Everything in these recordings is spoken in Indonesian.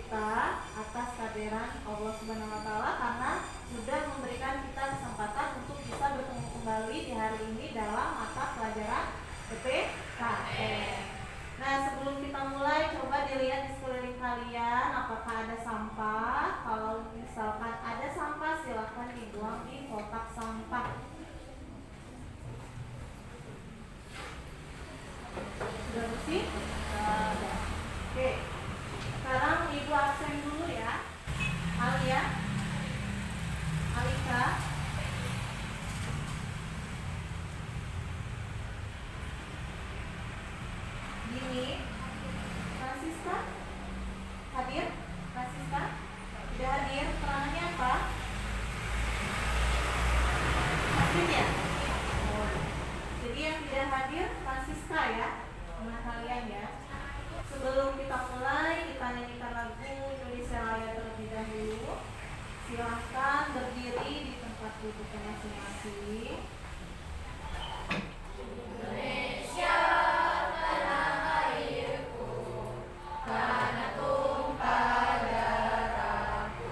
kita atas kehadiran Allah Subhanahu wa taala karena sudah memberikan kita kesempatan untuk bisa bertemu kembali di hari ini dalam mata pelajaran PPKN. Nah, sebelum kita mulai, coba dilihat di sekeliling kalian apakah ada sampah. Kalau misalkan ada sampah, silakan dibuang di kotak sampah. Sudah bersih? Sudah. Oke. Sekarang Ibu absen dulu ya. Alia, Alika, Dini, Francisca, hadir? Francisca, tidak hadir. Peranannya apa? Hadir ya? Oh. Jadi yang tidak hadir Francisca ya, teman kalian ya. Sebelum kita mulai, kita nyanyikan lagu Indonesia Raya terlebih dahulu. Silahkan berdiri di tempat duduknya masing-masing. Indonesia tanah airku, tanah tumpah darahku.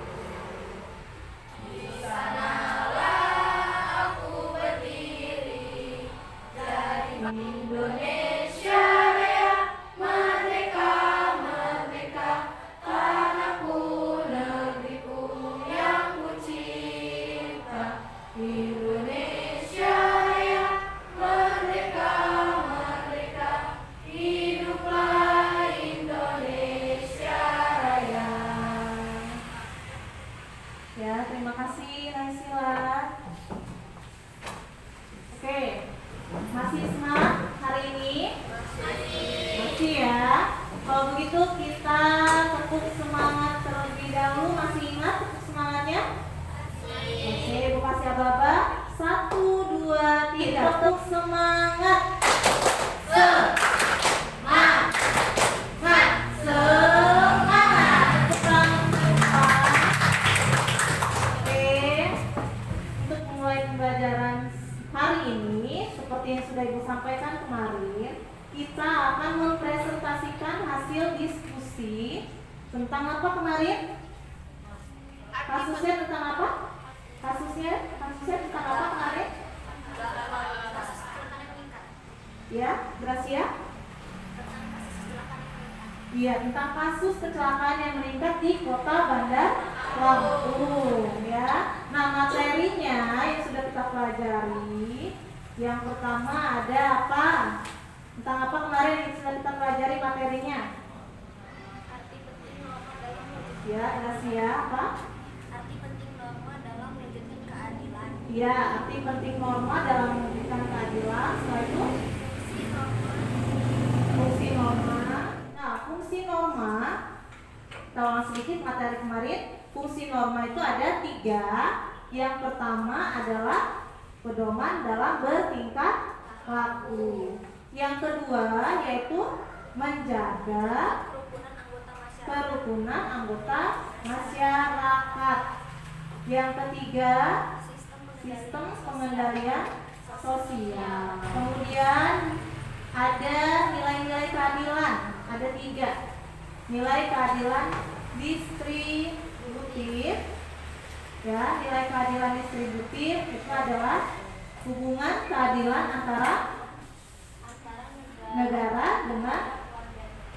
Di sanalah aku berdiri, jadi Indonesia Raya, merdeka, merdeka, tanahku, negeriku yang ku cinta. Indonesia Raya, merdeka, merdeka, hiduplah Indonesia Raya. Ya, terima kasih Naisila. Oke, masih semangat hari ini? Masih ya. Kalau begitu kita tepuk semangat terlebih dahulu. Masih ingat tepuk semangatnya? Oke, Ibu kasih aba-aba. 1, 2, 3. Tepuk semangat. Semangat. Semangat. Tepuk tangan. Oke. Untuk memulai pembelajaran hari ini, seperti yang sudah Ibu sampaikan kemarin, kita akan mempresentasikan hasil diskusi tentang apa kemarin? Kasusnya tentang apa? Kasusnya tentang apa kemarin? Ya, Gracia? Iya, tentang kasus kecelakaan yang meningkat di Kota Bandar Lampung ya. Nah, materinya yang sudah kita pelajari, yang pertama ada apa? Tentang apa kemarin yang sudah kita pelajari materinya? Arti penting norma dalam mewujudkan Ya, Gracia, apa? Arti penting norma dalam mewujudkan keadilan. Ya, arti penting norma dalam mewujudkan keadilan. Setelah itu, fungsi norma. Nah, fungsi norma, kita ulang sedikit materi kemarin. Fungsi norma itu ada 3. Yang pertama adalah pedoman dalam bertingkah laku. Yang kedua yaitu menjaga kerukunan anggota masyarakat. Yang ketiga, sistem pengendalian sosial. Kemudian ada nilai-nilai keadilan. Ada 3. Nilai keadilan distributif. Ya, nilai keadilan distributif itu adalah hubungan keadilan antara negara dengan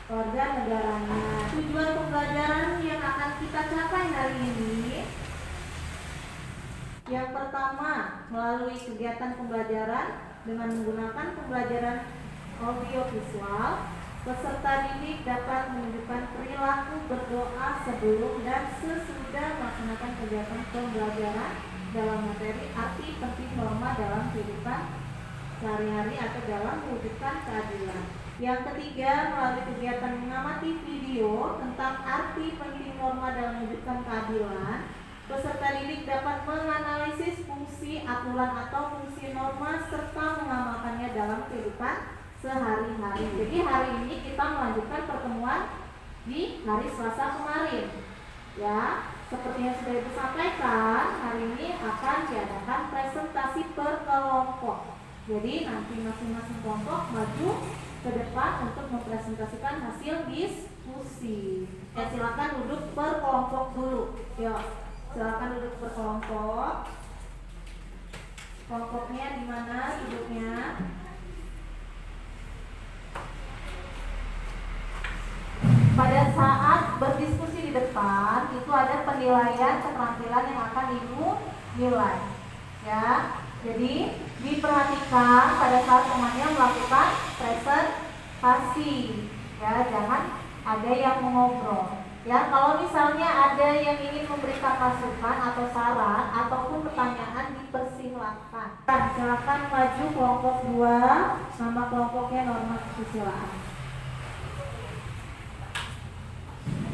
warga negaranya. Tujuan pembelajaran yang akan kita capai hari ini, yang pertama, melalui kegiatan pembelajaran dengan menggunakan pembelajaran audiovisual, peserta didik dapat menunjukkan perilaku berdoa sebelum dan sesudah melaksanakan kegiatan pembelajaran dalam materi arti penting norma dalam kehidupan sehari-hari atau dalam mewujudkan keadilan. Yang ketiga, melalui kegiatan mengamati video tentang arti penting norma dalam mewujudkan keadilan, peserta didik dapat menganalisis fungsi aturan atau fungsi norma serta mengamalkannya dalam kehidupan sehari-hari. Jadi hari ini kita melanjutkan pertemuan di hari Selasa kemarin. Ya, seperti yang sudah Ibu sampaikan, hari ini akan diadakan presentasi per kelompok. Jadi nanti masing-masing kelompok maju ke depan untuk mempresentasikan hasil diskusi. Silakan duduk per kelompok dulu. Yuk, silakan duduk per kelompok. Kelompoknya di mana duduknya? Pada saat berdiskusi di depan itu ada penilaian keterampilan yang akan Ibu nilai. Ya, jadi diperhatikan pada saat temannya melakukan presentasi. Ya, jangan ada yang mengobrol. Ya, kalau misalnya ada yang ingin memberikan masukan atau saran ataupun pertanyaan dipersilakan. Silakan maju kelompok 2, nama kelompoknya norma kesusilaan.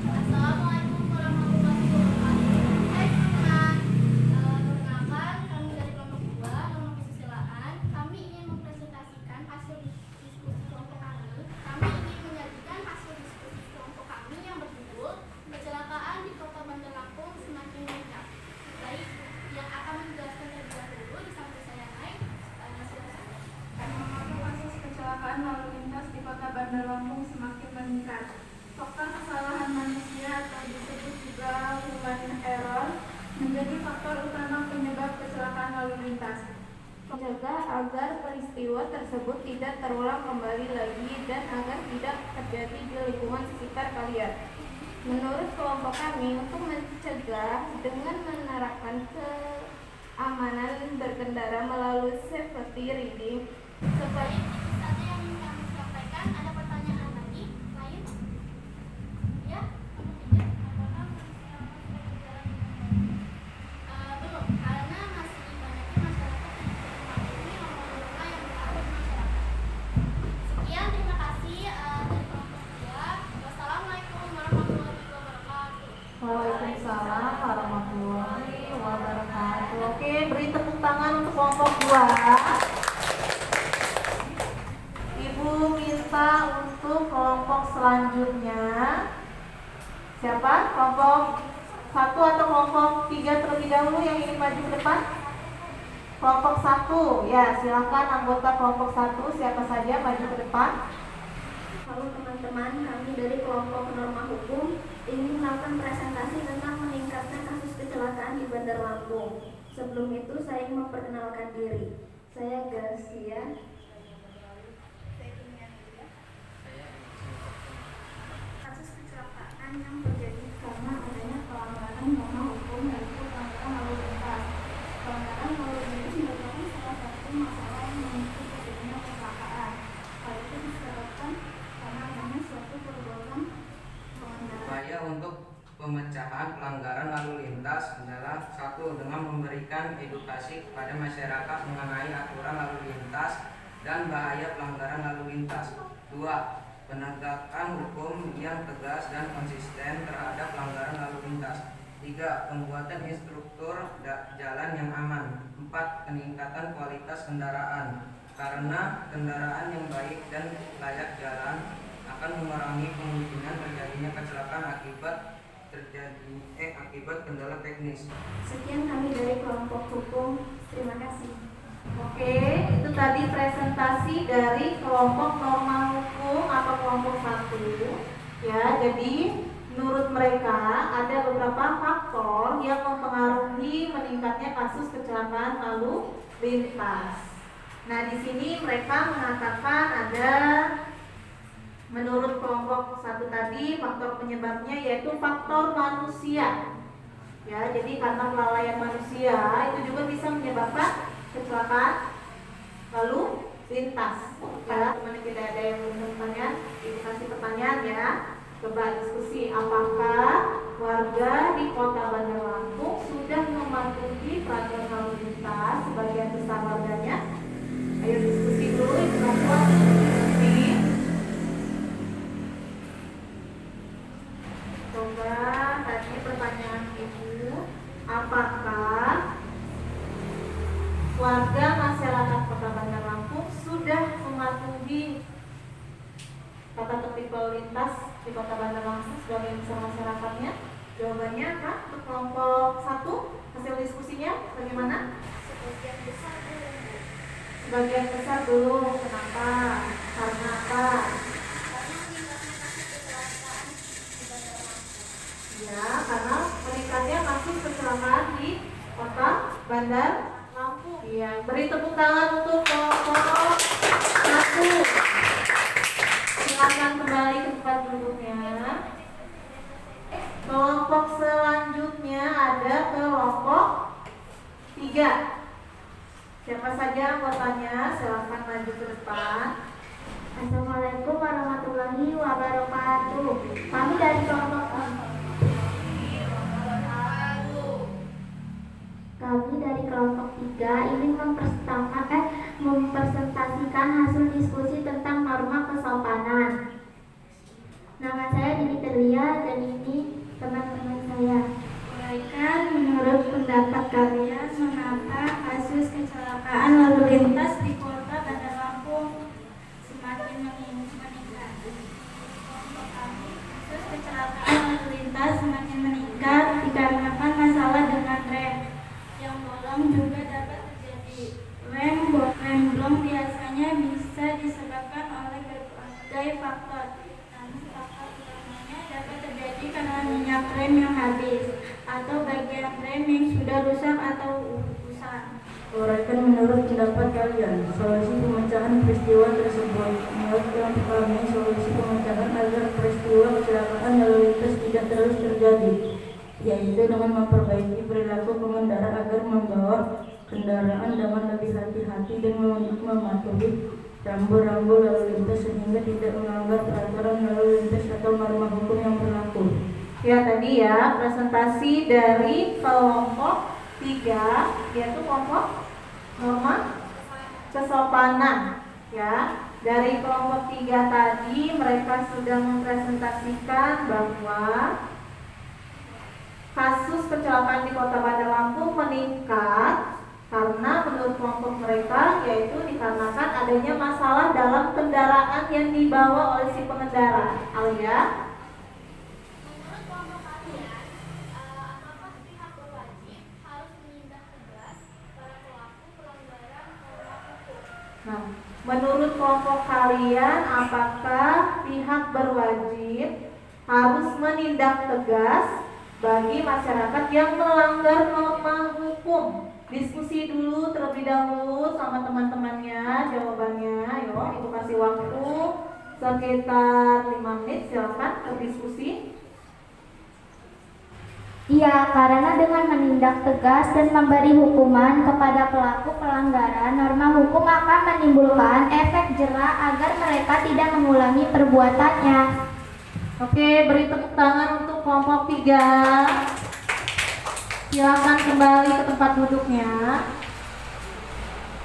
Assalamualaikum warahmatullahi wabarakatuh. Hai teman-teman, perkenalkan kami dari kelompok 2 norma kesusilaan. Kami ingin mempresentasikan hasil diskusi kelompok kami. Kami ingin menyajikan hasil diskusi kelompok kami yang berjudul Kecelakaan di Kota Bandar Lampung Semakin Meningkat. Baik, yang akan menjelaskan terlebih dahulu disamping saya naik. Silakan. Mengapa kasus kecelakaan lalu lintas di Kota Bandar Lampung semakin meningkat? Faktor kesalahan manusia atau disebut juga human error menjadi faktor utama penyebab kecelakaan lalu lintas. Mencegah agar peristiwa tersebut tidak terulang kembali lagi dan agar tidak terjadi di lingkungan sekitar kalian. Menurut kelompok kami, untuk mencegah dengan menerapkan keamanan berkendara melalui safety reading seperti Itu saja yang ingin kami sampaikan. Ada pertanyaan lagi? Lain? Ya? Apakah belum, karena masih banyaknya masyarakat yang tidak memahami norma-norma yang berlaku di masyarakat. Sekian, terima kasih dari kelompok 2. Wassalamualaikum warahmatullahi wabarakatuh. Waalaikumsalam warahmatullahi wabarakatuh. Oke, beri tepuk tangan untuk kelompok 2. Ibu minta untuk kelompok selanjutnya. Siapa? Kelompok 1 atau kelompok 3 terlebih dahulu yang ingin maju ke depan? Kelompok 1, ya silakan anggota kelompok 1 siapa saja maju ke depan. Halo teman-teman, kami dari kelompok norma hukum ingin melakukan presentasi tentang meningkatnya kasus kecelakaan di Bandar Lampung. Sebelum itu saya ingin memperkenalkan diri. Saya Garcia. Kasus kecelakaan yang terjadi karena adanya pelanggaran norma hukum yaitu pelanggaran lalu lintas. Pelanggaran lalu lintas merupakan salah satu masalah yang memicu terjadinya kecelakaan. Hal itu disebabkan karena adanya suatu perbuatan pelanggaran. Upaya untuk pemecahan pelanggaran lalu lintas adalah 1. Dengan memberikan edukasi kepada masyarakat mengenai aturan lalu lintas dan bahaya pelanggaran lalu lintas. 2. Penegakan hukum yang tegas dan konsisten terhadap pelanggaran lalu lintas. 3. Pembuatan instruktur jalan yang aman. 4. Peningkatan kualitas kendaraan. Karena kendaraan yang baik dan layak jalan akan mengurangi kemungkinan terjadinya kecelakaan akibat kendala teknis. Sekian kami dari kelompok hukum. Terima kasih. Oke, itu tadi presentasi dari kelompok norma hukum atau kelompok 1. Ya, jadi menurut mereka ada beberapa faktor yang mempengaruhi meningkatnya kasus kecelakaan lalu lintas. Nah, di sini mereka mengatakan ada menurut kelompok 1 tadi faktor penyebabnya yaitu faktor manusia. Ya, jadi karena kelalaian manusia itu juga bisa menyebabkan kecelakaan lalu lintas. Ya, teman tidak ada yang belum bertanya, dikasih pertanyaan ya. Coba diskusi apakah warga di Kota Bandar Lampung sudah mematuhi peraturan lalu lintas sebagian besar warganya. Ayo diskusi dulu, kelompok diskusi. Coba tadi pertanyaan ibu, apakah warga masyarakat Kota Bandar Lampung sudah mematuhi tata tertib lalu lintas di Kota Bandar Lampung sebagai besar masyarakatnya? Jawabannya apa? Untuk kelompok 1 hasil diskusinya bagaimana? Sebagian besar belum. Sebagian besar catat dulu. Kenapa? Karena apa? Ya, karena meningkatnya kasus kecelakaan di kota Bandar Lampung. Iya, beri tepuk tangan untuk kelompok 1. Silakan kembali ke tempat duduknya. Kelompok selanjutnya ada kelompok 3. Siapa saja anggotanya? Silakan maju ke depan. Assalamualaikum warahmatullahi wabarakatuh. Kami dari kelompok Kami dari kelompok 3 ingin mempresentasikan hasil diskusi tentang norma kesopanan. Nama saya Dini Telia dan ini teman-teman saya. Uraikan menurut pendapat kalian mengapa kasus kecelakaan lalu lintas di kota Bandar Lampung semakin meningkat? Untuk kami, kasus kecelakaan lalu lintas semakin meningkat dikarenakan masalah dengan rem yang bolong juga dapat terjadi. Rem blong biasanya bisa disebabkan oleh berbagai faktor. Namun faktor utamanya dapat terjadi karena minyak rem yang habis atau bagian rem yang sudah rusak atau usang. Uraikan menurut pendapat kalian solusi pemecahan peristiwa tersebut. Menurut kelompok kami, solusi pemecahan agar peristiwa kecelakaan lalu lintas tidak terus terjadi, yaitu dengan memperbaiki perilaku pengendara agar membawa kendaraan dengan lebih hati-hati dan mematuhi rambu-rambu lalu lintas sehingga tidak melanggar peraturan lalu lintas atau norma hukum yang berlaku. Ya, tadi ya presentasi dari kelompok 3, yaitu kelompok norma kesopanan. Ya, dari kelompok 3 tadi mereka sudah mempresentasikan bahwa kasus kecelakaan di Kota Bandar Lampung meningkat karena menurut kelompok mereka yaitu dikarenakan adanya masalah dalam kendaraan yang dibawa oleh si pengendara. Alia? Menurut kelompok kalian, apakah pihak berwajib harus menindak tegas para pelaku pelanggaran norma hukum? Nah, menurut kelompok kalian apakah pihak berwajib harus menindak tegas bagi masyarakat yang melanggar norma hukum? Diskusi dulu terlebih dahulu sama teman-temannya jawabannya. Yuk, ibu kasih waktu sekitar 5 menit, silakan berdiskusi. Iya, karena dengan menindak tegas dan memberi hukuman kepada pelaku pelanggaran, norma hukum akan menimbulkan efek jera agar mereka tidak mengulangi perbuatannya. Oke, beri tepuk tangan untuk kelompok 3. Silakan kembali ke tempat duduknya.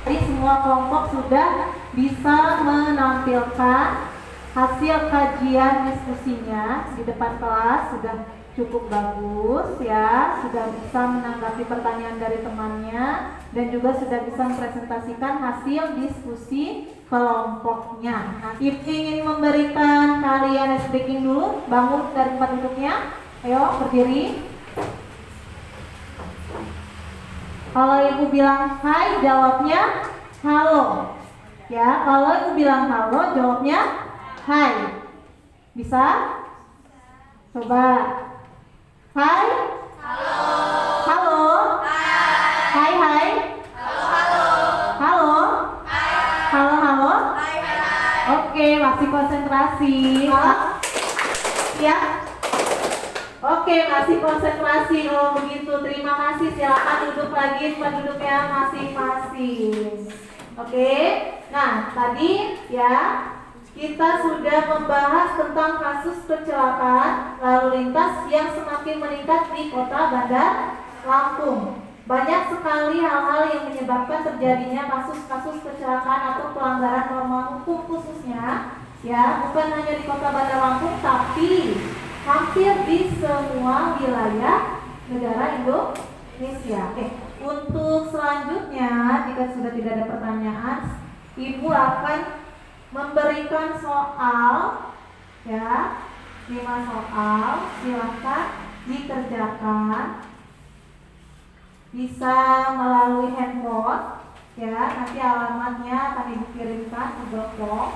Jadi semua kelompok sudah bisa menampilkan hasil kajian diskusinya di depan kelas, sudah cukup bagus ya, sudah bisa menanggapi pertanyaan dari temannya dan juga sudah bisa mempresentasikan hasil diskusi kelompoknya. Nah, ingin memberikan kalian speaking dulu, bangun dari tempat duduknya, ayo berdiri. Kalau ibu bilang hai, jawabnya halo. Ya, kalau ibu bilang halo, jawabnya hai. Bisa? Coba. Hai. Halo. Halo. Hai. Hai hai. Halo halo. Halo. Hai. Halo halo. Hai hai. Oke, masih konsentrasi. Ya. Oke, masih konsentrasi kalau begitu. Terima kasih. Silakan duduk lagi tempat duduknya masing-masing. Oke. Nah, tadi ya kita sudah membahas tentang kasus kecelakaan lalu lintas yang semakin meningkat di Kota Bandar Lampung. Banyak sekali hal-hal yang menyebabkan terjadinya kasus-kasus kecelakaan atau pelanggaran norma hukum khususnya ya, bukan hanya di Kota Bandar Lampung tapi hampir di semua wilayah negara Indonesia. Untuk selanjutnya, jika sudah tidak ada pertanyaan, Ibu akan memberikan soal ya, 5 soal, silakan dikerjakan. Bisa melalui handphone ya, nanti alamatnya akan dikirimkan ke Google Form.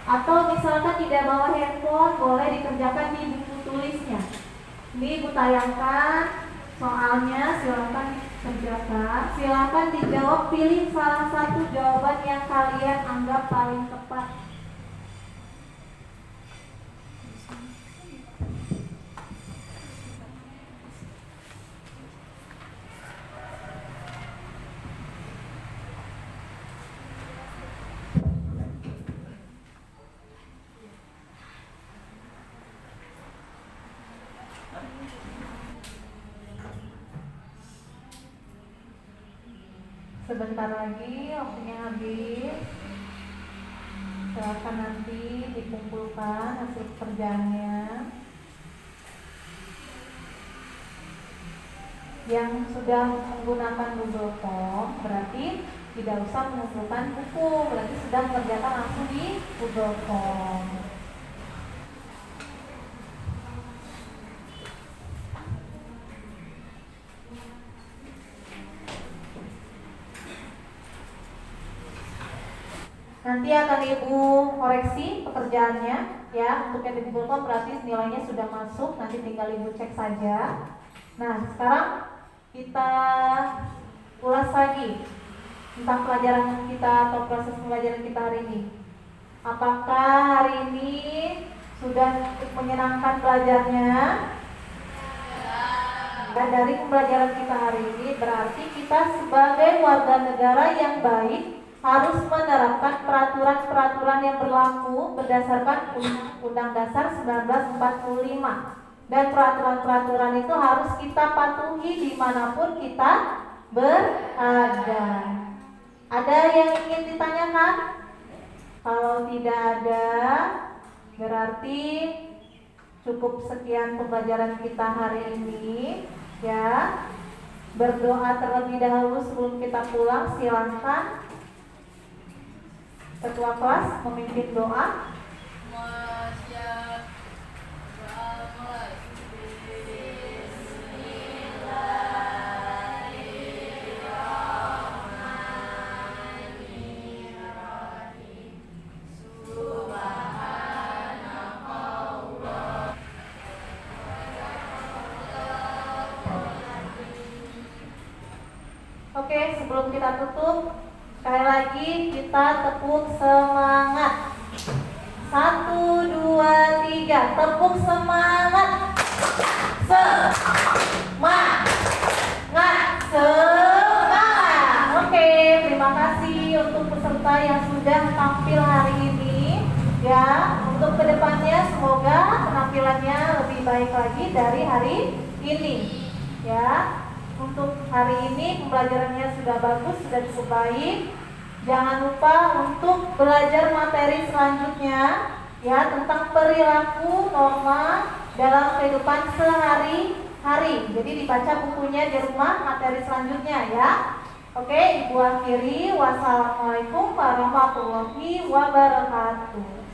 Atau misalkan tidak bawa handphone, boleh dikerjakan di buku tulisnya. Ini Ibu tayangkan soalnya, silakan dikerjakan. Silakan dijawab, pilih salah satu jawaban yang kalian anggap paling tepat. Sebentar lagi waktunya habis. Silakan nanti dikumpulkan hasil pekerjaannya. Yang sudah menggunakan Google Form berarti tidak usah mengumpulkan buku, berarti sudah mengerjakan langsung di Google Form. Nanti akan Ibu koreksi pekerjaannya ya. Untuk yang di Google Form berarti nilainya sudah masuk, nanti tinggal Ibu cek saja. Nah, sekarang kita ulas lagi tentang pelajaran kita atau proses pembelajaran kita hari ini. Apakah hari ini sudah menyenangkan belajarnya? Dan dari pembelajaran kita hari ini berarti kita sebagai warga negara yang baik harus menerapkan peraturan-peraturan yang berlaku berdasarkan Undang-Undang Dasar 1945. Dan peraturan-peraturan itu harus kita patuhi dimanapun kita berada. Ada yang ingin ditanyakan? Kalau tidak ada, berarti cukup sekian pembelajaran kita hari ini ya. Berdoa terlebih dahulu sebelum kita pulang. Silakan Ketua kelas memimpin doa. Oke, sebelum kita tutup, sekali lagi kita tepuk semangat. 1, 2, 3, tepuk semangat. Semangat. Oke, terima kasih untuk peserta yang sudah tampil hari ini. Ya, untuk kedepannya semoga penampilannya lebih baik lagi dari hari ini. Ya. Untuk hari ini pembelajarannya sudah bagus, sudah cukup baik. Jangan lupa untuk belajar materi selanjutnya ya tentang perilaku norma dalam kehidupan sehari-hari. Jadi dibaca bukunya di rumah materi selanjutnya ya. Oke, Ibu akhiri. Wassalamualaikum warahmatullahi wabarakatuh.